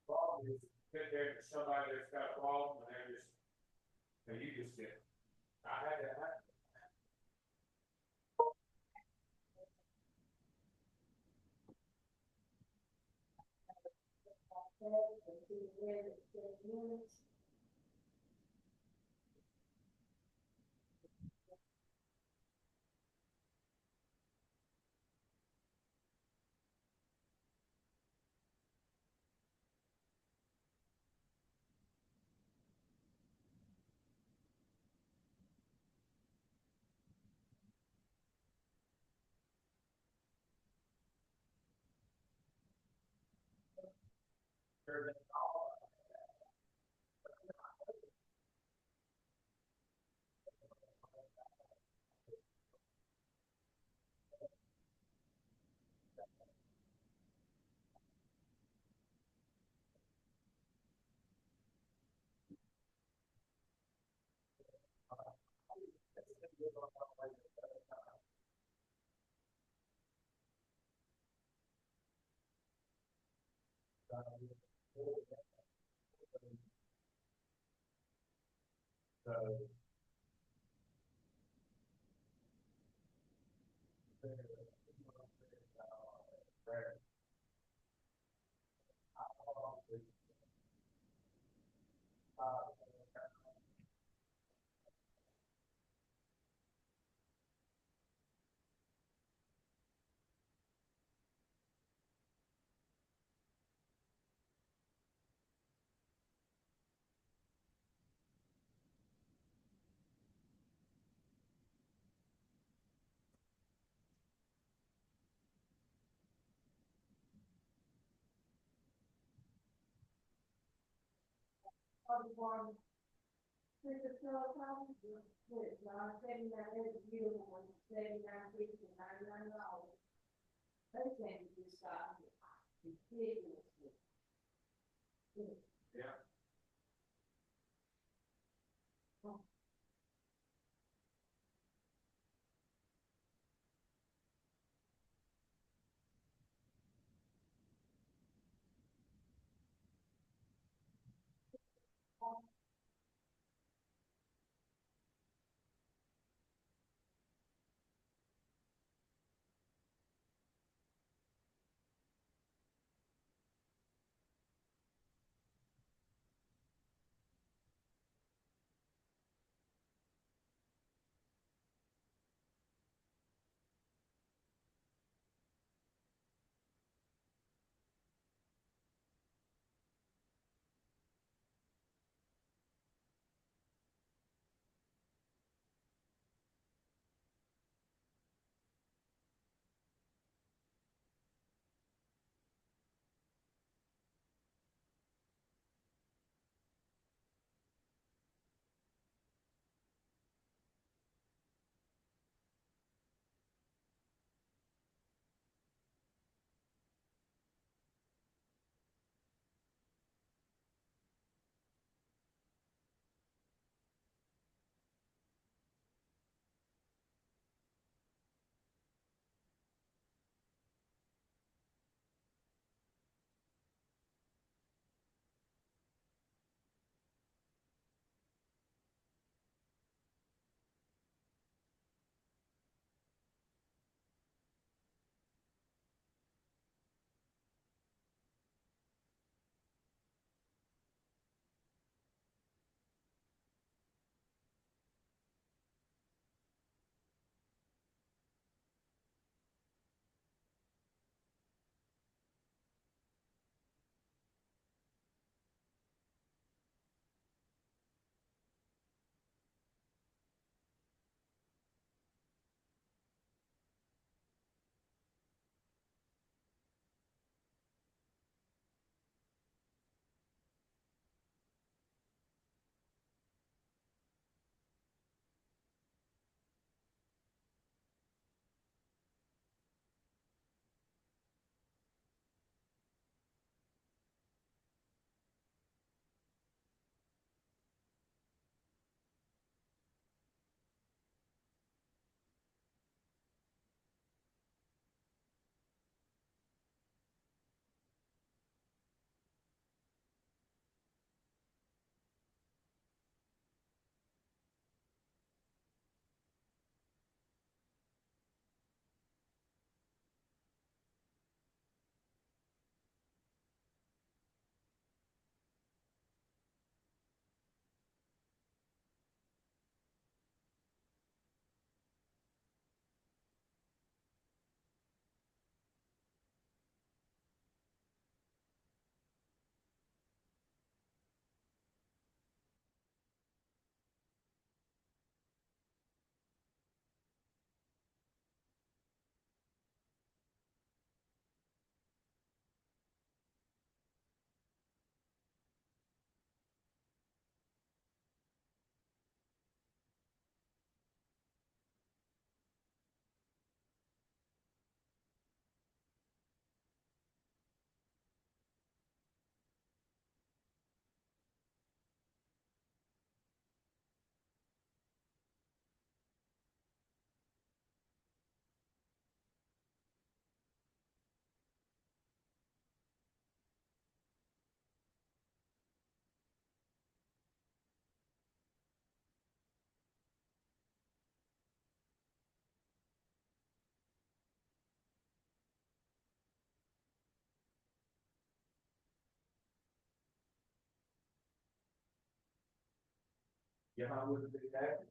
Problem is, sit there to somebody that's got a problem, and they're just, you just get, I had that happen. Yeah. Yeah, I wouldn't be happy.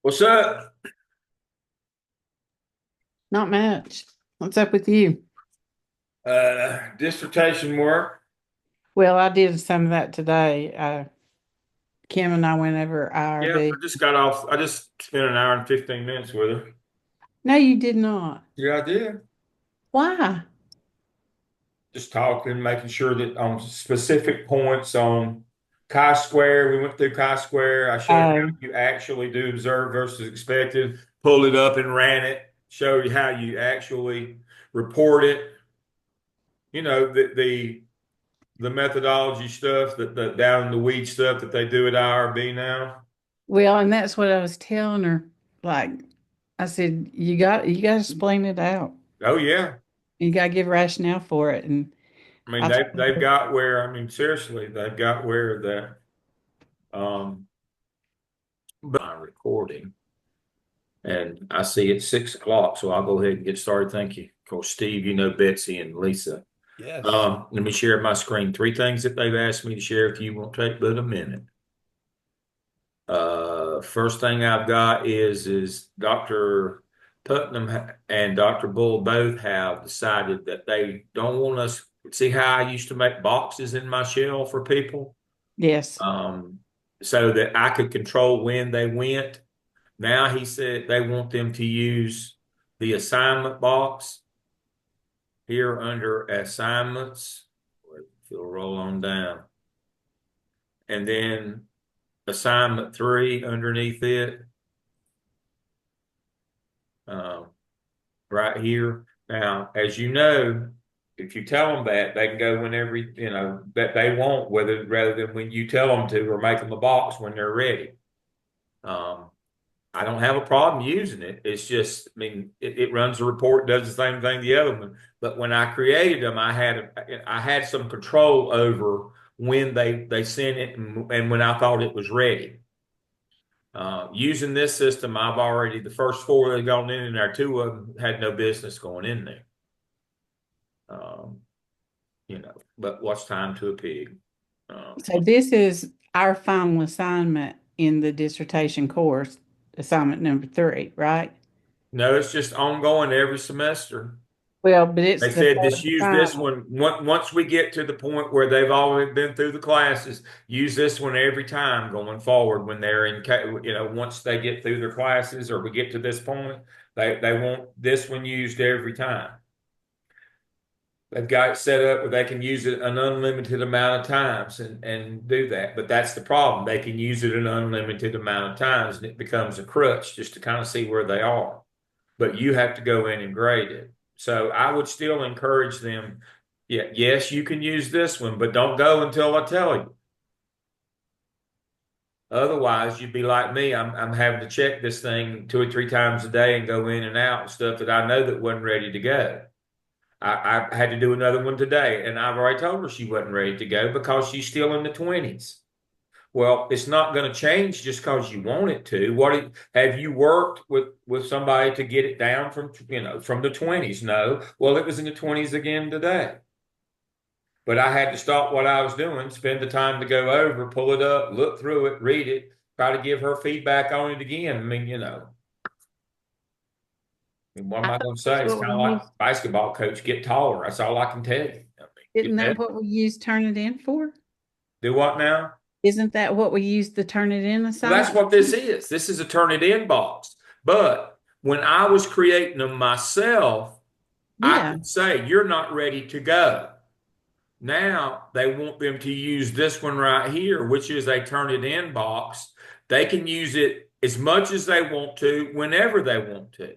What's up? Not much. What's up with you? Dissertation work. Well, I did some of that today. Kim and I went over Yeah, IRB. I just got off. I just spent an hour and 15 minutes with her. No, you did not. Yeah, I did. Why? Just talking, making sure that on specific points on chi-square, we went through chi-square. I showed how Oh, you actually do observed versus expected, pulled it up and ran it, showed you how you actually report it. You know, the methodology stuff that the down in the weed stuff that they do at IRB now. well, and that's what I was telling her. Like, I said, you got to explain it out. Oh yeah. You got to give rationale for it. And I mean I told they've her, got where I mean seriously, they've got where um my recording. And I see it's 6 o'clock, so I'll go ahead and get started. Thank you. Of course, Steve, you know Betsy and Lisa. Yes. Let me share my screen. Three things that they've asked me to share if you won't take but a minute. First thing I've got is Dr. Putnam and Dr. Bull both have decided that they don't want us. See how I used to make boxes in my shell for people, yes. um, so that I could control when they went. Now he said they want them to use the assignment box here under assignments. If you'll roll on down. And then assignment 3 underneath it. Right here. Now, as you know, if you tell them that, they can go whenever, that they want, rather than when you tell them to, or make them a box when they're ready. I don't have a problem using it. It's just, I mean, it runs the report, does the same thing the other one. But when I created them, I had some control over when they sent it and when I thought it was ready. Using this system, I've already, the first 4 that have gone in there, 2 of them had no business going in there. But what's time to a pig? So this is our final assignment in the dissertation course, assignment number 3, right? No, it's just ongoing every semester. Well, but it's They the said third just use this assignment. one. Once we get to the point where they've already been through the classes, use this one every time going forward when they're once they get through their classes or we get to this point, they want this one used every time. They've got it set up where they can use it an unlimited amount of times and do that. But that's the problem. They can use it an unlimited amount of times and it becomes a crutch just to kind of see where they are. But you have to go in and grade it. So I would still encourage them. Yeah, yes, you can use this one, but don't go until I tell you. Otherwise, you'd be like me. I'm having to check this thing 2 or 3 times a day and go in and out and stuff that I know that wasn't ready to go. I had to do another one today, and I've already told her she wasn't ready to go because she's still in the 20s. Well, it's not going to change just because you want it to. Have you worked with somebody to get it down from the 20s? No. Well, it was in the 20s again today. But I had to stop what I was doing, spend the time to go over, pull it up, look through it, read it, try to give her feedback on it again. I mean, what am I I thought going to that's say? It's what kind of we like used. basketball coach, get taller. That's all I can tell you. I mean, Isn't get that better. what we used Turnitin for? Do what now? Isn't that what we used the Turnitin Well, that's assignment what for? this is. This is a Turnitin box. But when I was creating them myself, I Yeah. could say, you're not ready to go. Now they want them to use this one right here, which is a Turnitin box. They can use it as much as they want to, whenever they want to.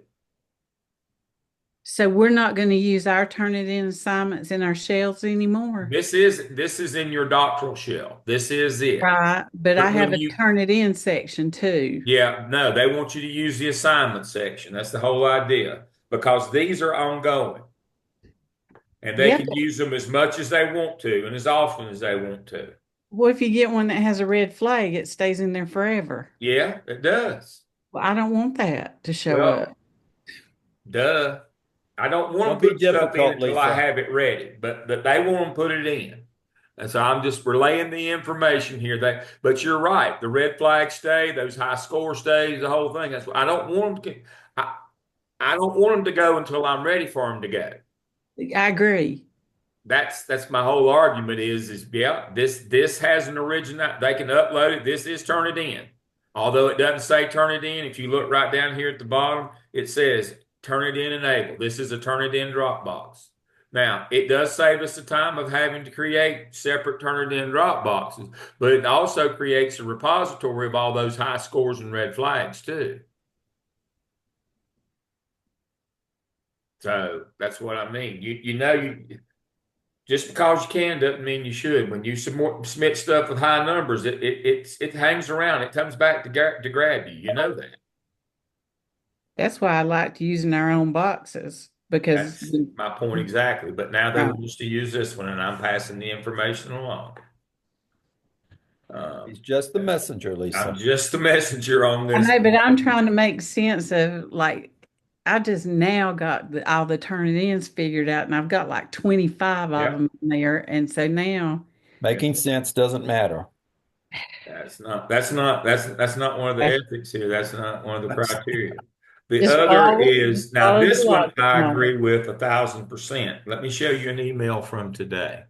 So we're not going to use our Turnitin assignments in our shells anymore. This is in your doctoral shell. This is it. Right. But I But have when a you Turnitin section too. Yeah, no, they want you to use the assignment section. That's the whole idea because these are ongoing and they Yeah. can use them as much as they want to and as often as they want to. What if you get one that has a red flag? It stays in there forever. Yeah, it does. Well, I don't want that to show up. Well, duh. I don't want Don't to be put stuff in difficult, until I Lisa. have it ready, but they want to put it in. And so I'm just relaying the information here. But you're right. The red flags stay, those high score stays, the whole thing. That's what I don't want them to. I don't want them to go until I'm ready for them to go. I agree. That's my whole argument is yeah, this has an original. They can upload it. This is Turnitin. Although it doesn't say Turnitin, if you look right down here at the bottom, it says Turnitin enabled. This is a Turnitin Dropbox. Now, it does save us the time of having to create separate Turnitin Dropboxes, but it also creates a repository of all those high scores and red flags too. So that's what I mean. You just because you can doesn't mean you should. When you submit stuff with high numbers, it hangs around. It comes back to grab you. You know that. That's why I liked using our own boxes because That's my point exactly. But now they right. want us to use this one, and I'm passing the information along. He's just the messenger, Lisa. I'm just the messenger on I this. know, but I'm trying to make sense of like I just now got all the Turnitins figured out, and I've got like 25 of Yeah, them in there, and so now Making sense doesn't matter. that's not one of the that's ethics here. That's not one of the That's- criteria. The just other is now follow the this one logic I on it. agree with 1,000%. Let me show you an email from today.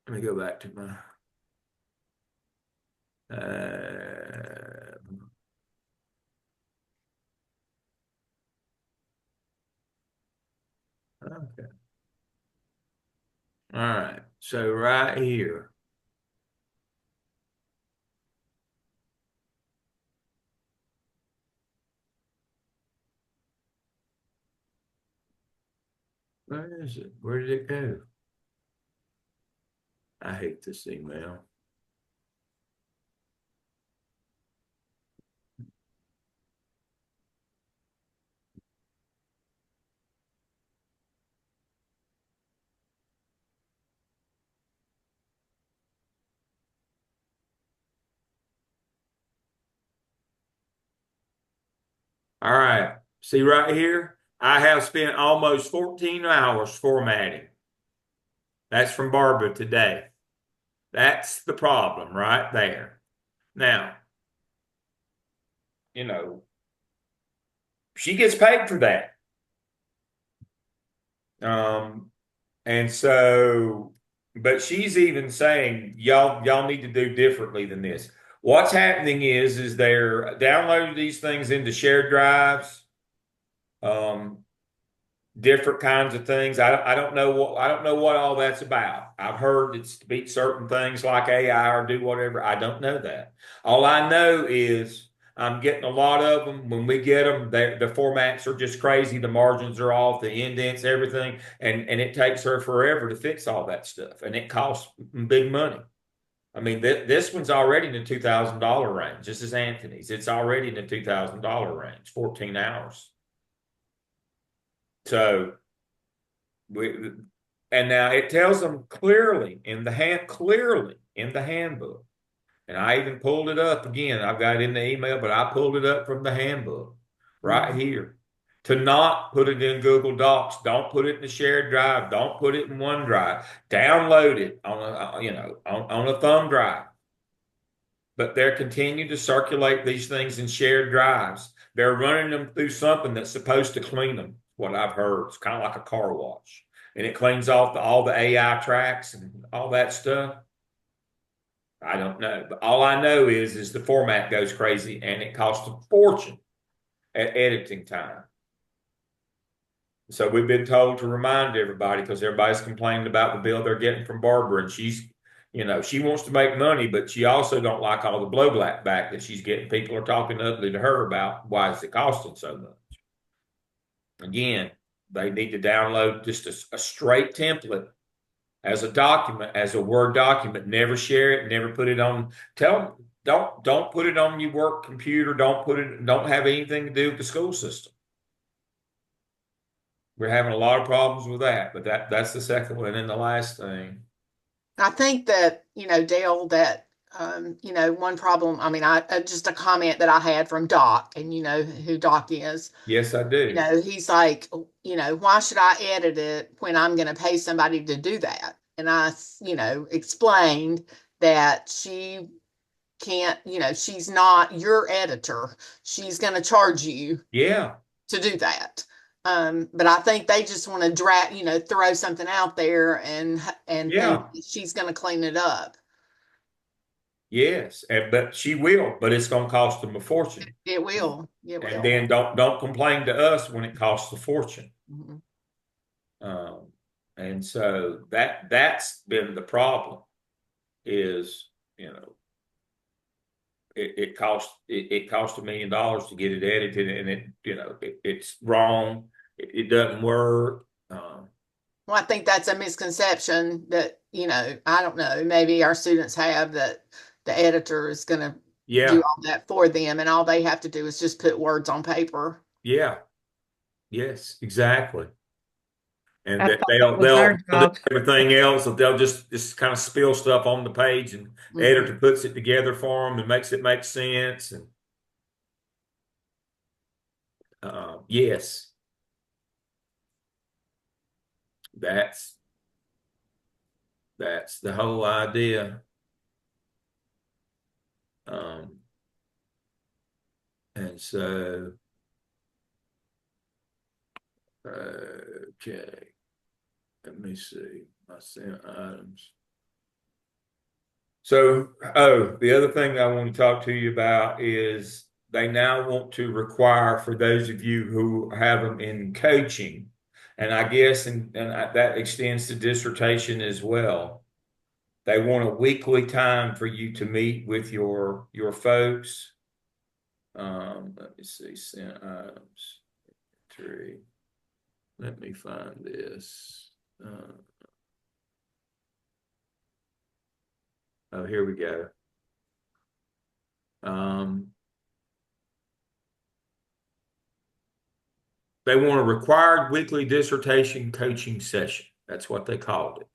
Let me go back to my All right. So right here. Where is it? Where did it go? I hate this email. All right. See right here? I have spent almost 14 hours formatting. That's from Barbara today. That's the problem right there. Now, you know, she gets paid for that. And so, but she's even saying, y'all need to do differently than this. What's happening is they're downloading these things into shared drives. Different kinds of things. I don't know what all that's about. I've heard it's to beat certain things like AI or do whatever. I don't know that. All I know is I'm getting a lot of them. When we get them, the formats are just crazy. The margins are off, the indents, everything, and it takes her forever to fix all that stuff, and it costs big money. I mean, this one's already in the $2,000 range. This is Anthony's. It's already in the $2,000 range. 14 hours. So we, and now it tells them clearly in the handbook. And I even pulled it up again. I've got it in the email, but I pulled it up from the handbook right here. To not put it in Google Docs. Don't put it in the shared drive. Don't put it in OneDrive. Download it on on a thumb drive. But they're continuing to circulate these things in shared drives. They're running them through something that's supposed to clean them. What I've heard, it's kind of like a car wash, and it cleans off all the AI tracks and all that stuff. I don't know, but all I know is the format goes crazy, and it costs a fortune at editing time. So we've been told to remind everybody because everybody's complaining about the bill they're getting from Barbara, and she wants to make money, but she also don't like all the blowback back that she's getting. People are talking ugly to her about why is it costing so much. Again, they need to download just a straight template as a document, as a Word document. Never share it. Never put it on. Don't put it on your work computer. Don't have anything to do with the school system. We're having a lot of problems with that, but that's the second one. And then the last thing. I think that, Dale, that, one problem, I mean, just a comment that I had from Doc, and you know who Doc is. Yes, I do. He's like, why should I edit it when I'm going to pay somebody to do that? And I, explained that she can't, she's not your editor. She's going to charge you Yeah. to do that. But I think they just want to drag, throw something out there and Yeah. think she's going to clean it up. Yes, but she will, but it's going to cost them a fortune. It will. It will. And then don't complain to us when it costs a fortune. Mhm. And so that's been the problem is, it cost $1 million to get it edited, and it's wrong. It doesn't work. Well, I think that's a misconception that, I don't know, maybe our students have, that the editor is going to do all that for them, and all they have to do is just put words on paper. Yeah. Yes, exactly. And I that thought they'll that was our do job. everything else. They'll just kind of spill stuff on the page, and the editor puts it together for them and makes it make sense. And yes, that's the whole idea. And so, okay, let me see my sent items. So, the other thing I want to talk to you about is they now want to require, for those of you who have them in coaching, And I guess, that extends to dissertation as well. They want a weekly time for you to meet with your folks. Let me see, sent items. Let me find this. Oh, here we go. They want a required weekly dissertation coaching session. That's what they called it.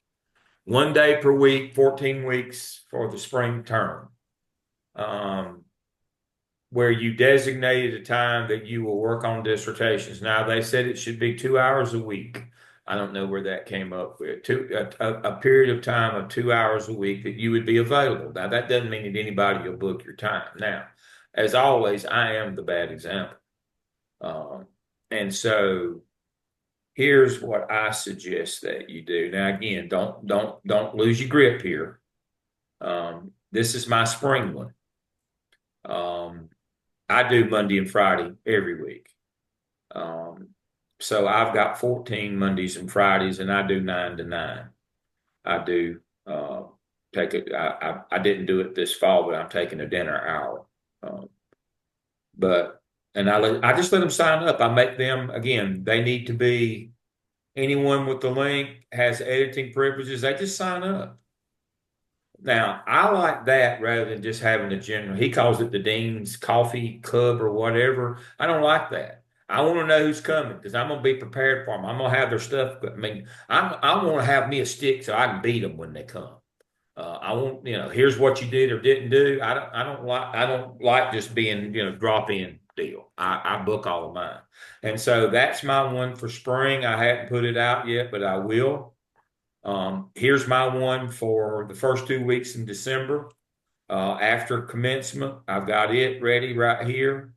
1 day per week, 14 weeks for the spring term. Where you designated a time that you will work on dissertations. Now, they said it should be 2 hours a week. I don't know where that came up with. A period of time of 2 hours a week that you would be available. Now, that doesn't mean that anybody will book your time. Now, as always, I am the bad example. And so here's what I suggest that you do. Now, again, don't lose your grip here. This is my spring one. I do Monday and Friday every week. So I've got 14 Mondays and Fridays, and I do 9 to 9. I do take it. I didn't do it this fall, but I'm taking a dinner hour. I just let them sign up. I make them, again, they need to be, anyone with the link has editing privileges. They just sign up. Now, I like that rather than just having a general, he calls it the Dean's Coffee Club or whatever. I don't like that. I want to know who's coming because I'm going to be prepared for them. I'm going to have their stuff. I mean, I want to have me a stick so I can beat them when they come. I want, here's what you did or didn't do. I don't like just being, drop in deal. I book all of mine. And so that's my one for spring. I hadn't put it out yet, but I will. Here's my one for the first 2 weeks in December. After commencement, I've got it ready right here.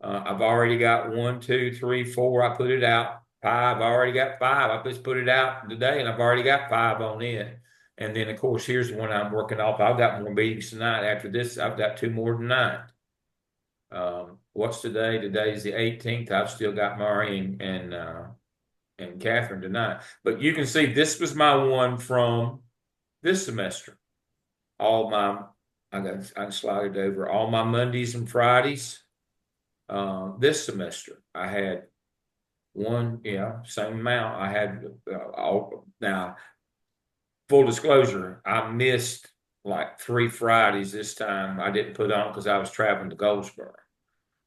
I've already got 1, 2, 3, 4. I put it out. 5. I already got 5. I just put it out today, and I've already got 5 on it. And then, of course, here's the one I'm working off. I've got more meetings tonight. After this, I've got 2 more tonight. What's today? Today's the 18th. I've still got Mari and Catherine tonight. But you can see this was my one from this semester. I can slide it over. All my Mondays and Fridays. This semester, I had one, same amount. I had now, full disclosure, I missed like 3 Fridays this time. I didn't put on because I was traveling to Goldsboro,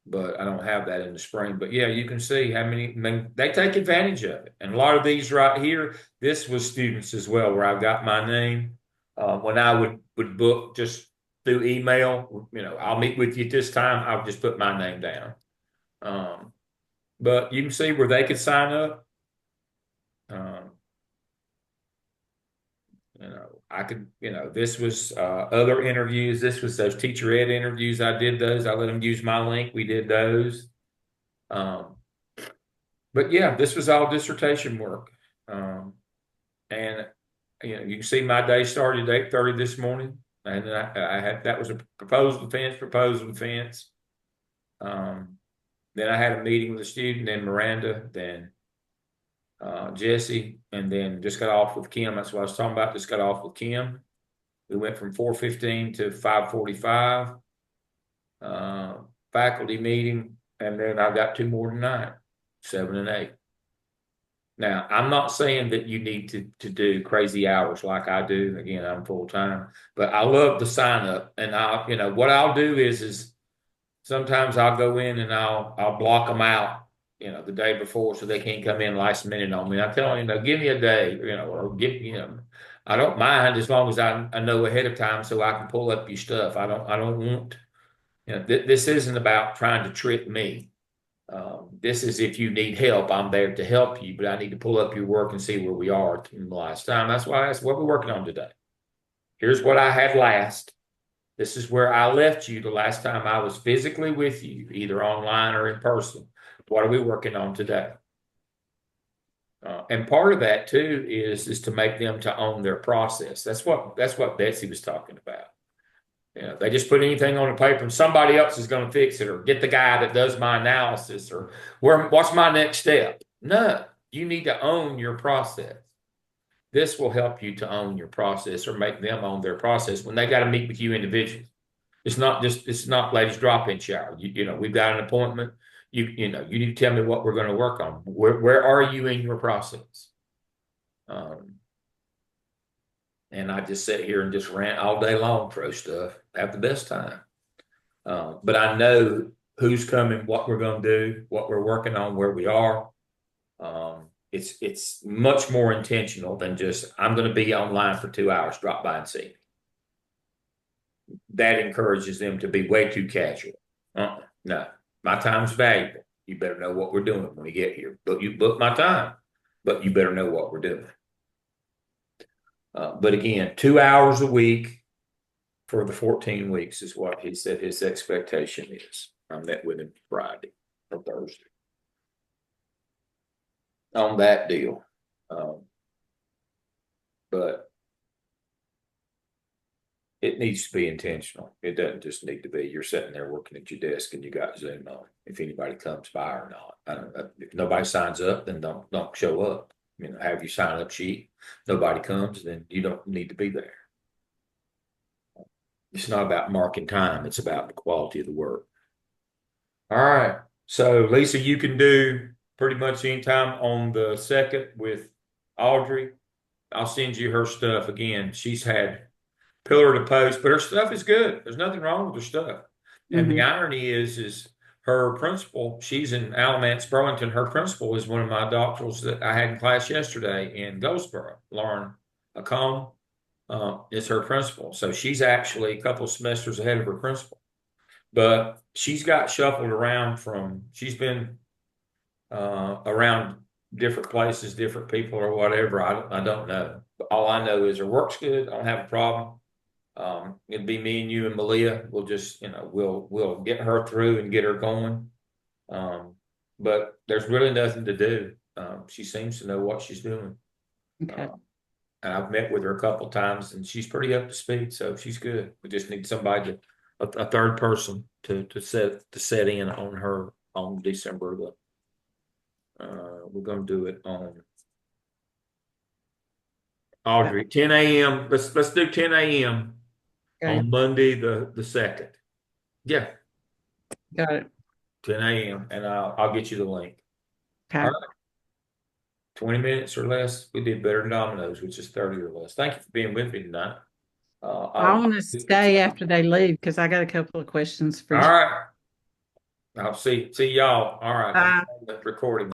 but I don't have that in the spring. But yeah, you can see how many, they take advantage of it. And a lot of these right here, this was students as well, where I've got my name. When I would book just through email, I'll meet with you at this time. I'll just put my name down. But you can see where they could sign up. I could, this was other interviews. This was those teacher ed interviews. I did those. I let them use my link. We did those. But yeah, this was all dissertation work. And you can see my day started at 8:30 this morning. And then I had, that was a proposal defense. Then I had a meeting with a student, then Miranda, then Jesse, and then just got off with Kim. That's what I was talking about. Just got off with Kim. We went from 4:15 to 5:45. Faculty meeting, and then I've got 2 more tonight, 7 and 8. Now, I'm not saying that you need to do crazy hours like I do. Again, I'm full time, but I love the sign up. And what I'll do is sometimes I'll go in and I'll block them out, the day before so they can't come in last minute on me. I tell them, give me a day, or give, I don't mind as long as I know ahead of time so I can pull up your stuff. I don't want, this isn't about trying to trick me. This is if you need help, I'm there to help you, but I need to pull up your work and see where we are in the last time. That's what we're working on today. Here's what I had last. This is where I left you the last time I was physically with you, either online or in person. What are we working on today? And part of that too is to make them to own their process. That's what Betsy was talking about. They just put anything on the paper and somebody else is going to fix it, or get the guy that does my analysis, or what's my next step? No, You need to own your process. This will help you to own your process or make them own their process when they got to meet with you individually. It's not ladies drop-in shower. We've got an appointment. You need to tell me what we're going to work on. Where are you in your process? And I just sit here and just rant all day long, throw stuff, have the best time. But I know who's coming, what we're going to do, what we're working on, where we are. It's much more intentional than just, I'm going to be online for 2 hours, drop by and see. That encourages them to be way too casual. No, my time's valuable. You better know what we're doing when we get here. But you book my time, but you better know what we're doing. But again, 2 hours a week for the 14 weeks is what he said his expectation is. I met with him Friday or Thursday on that deal. But it needs to be intentional. It doesn't just need to be you're sitting there working at your desk and you got Zoom on. If anybody comes by or not, I don't know. If nobody signs up, then don't show up. Have your sign up sheet. Nobody comes, then you don't need to be there. It's not about marking time. It's about the quality of the work. All right. So Lisa, you can do pretty much any time on the 2nd with Audrey. I'll send you her stuff again. She's had pillar to post, but her stuff is good. There's nothing wrong with her stuff. And the irony is her principal, she's in Alamance, Burlington. Her principal is one of my doctorals that I had in class yesterday in Goldsboro. Lauren Acombe is her principal. So she's actually a couple of semesters ahead of her principal. But she's got shuffled around she's been around different places, different people or whatever. I don't know. But all I know is her work's good. I don't have a problem. It'd be me and you and Malia. We'll just, we'll get her through and get her going. But there's really nothing to do. She seems to know what she's doing. Okay. And I've met with her a couple times and she's pretty up to speed. So she's good. We just need somebody a third person to set in on her on December we're going to do it on Audrey, 10 a.m. Let's do 10 a.m. Okay. on Monday the 2nd. Yeah, Got it. 10 a.m. and I'll get you the link. Okay. All right. 20 minutes or less. We did better than Domino's, which is 30 or less. Thank you for being with me tonight. I want to stay after they leave because I got a couple of questions for All you. right. I'll see y'all. All right. Bye. Recording.